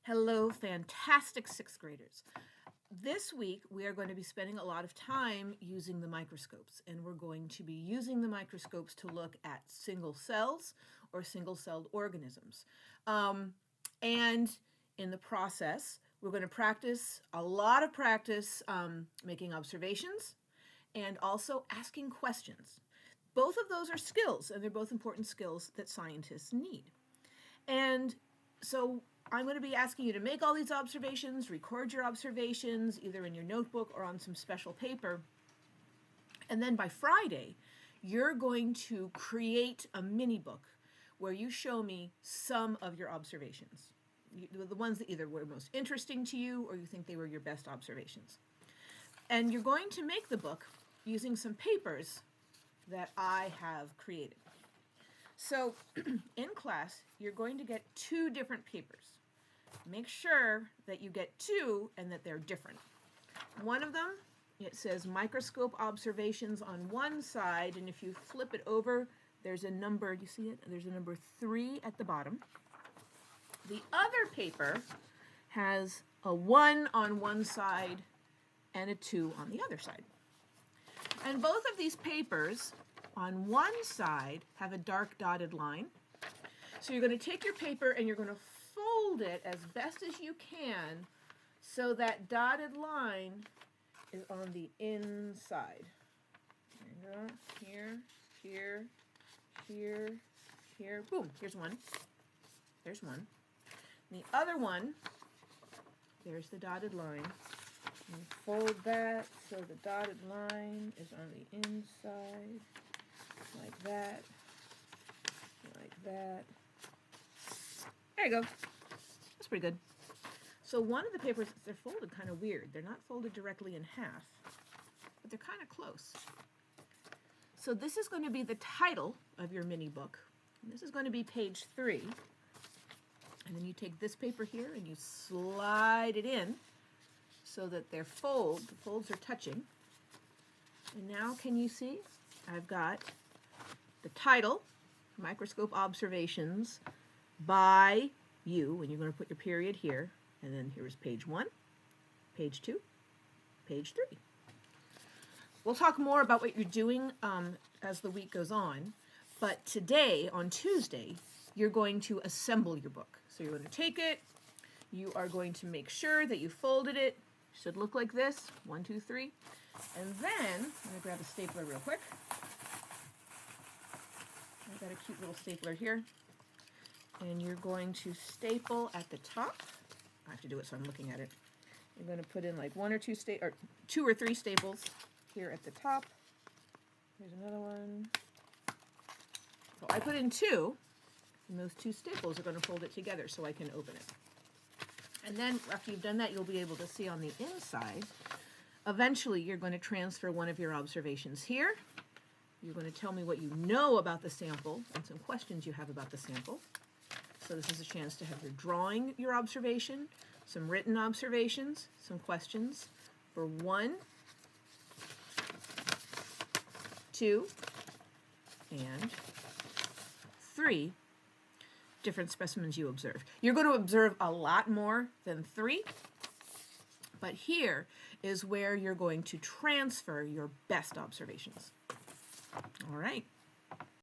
Hello, fantastic sixth graders. This week, we are going to be spending a lot of time using the microscopes, and we're going to be using the microscopes to look at single cells or single-celled organisms. And in the process, we're going to practice, a lot of practice, making observations and also asking questions. Both of those are skills, and they're both important skills that scientists need. And so I'm going to be asking you to make all these observations, record your observations, either in your notebook or on some special paper. And then by Friday, you're going to create a mini book where you show me some of your observations. The ones that either were most interesting to you or you think they were your best observations. And you're going to make the book using some papers that I have created. So in class, you're going to get 2 different papers. Make sure that you get 2 and that they're different. One of them, it says microscope observations on one side, and if you flip it over, there's a number, you see it? There's a number 3 at the bottom. The other paper has a 1 on one side and a 2 on the other side. And both of these papers on one side have a dark dotted line. So you're going to take your paper and you're going to fold it as best as you can so that dotted line is on the inside. Here, here, here, here. Boom, here's one. There's one. And the other one, there's the dotted line. And fold that so the dotted line is on the inside. Like that, like that. There you go. That's pretty good. So one of the papers, they're folded kind of weird. They're not folded directly in half, but they're kind of close. So this is going to be the title of your mini book. And this is going to be page 3. And then you take this paper here and you slide it in so that the folds are touching. And now can you see? I've got the title, Microscope Observations by you, and you're going to put your period here, and then here's page 1, page 2, page 3. We'll talk more about what you're doing as the week goes on, but today, on Tuesday, you're going to assemble your book. So you're going to take it, you are going to make sure that you folded it. It should look like this, 1, 2, 3. And then, I'm going to grab a stapler real quick. I've got a cute little stapler here. And you're going to staple at the top. I have to do it so I'm looking at it. You're going to put in like 2 or 3 staples here at the top. Here's another one. So I put in 2, and those 2 staples are going to hold it together so I can open it. And then after you've done that, you'll be able to see on the inside. Eventually, you're going to transfer one of your observations here. You're going to tell me what you know about the sample and some questions you have about the sample. So this is a chance to have your drawing your observation, some written observations, some questions for 1, 2, and 3 different specimens you observe. You're going to observe a lot more than 3, but here is where you're going to transfer your best observations. All right.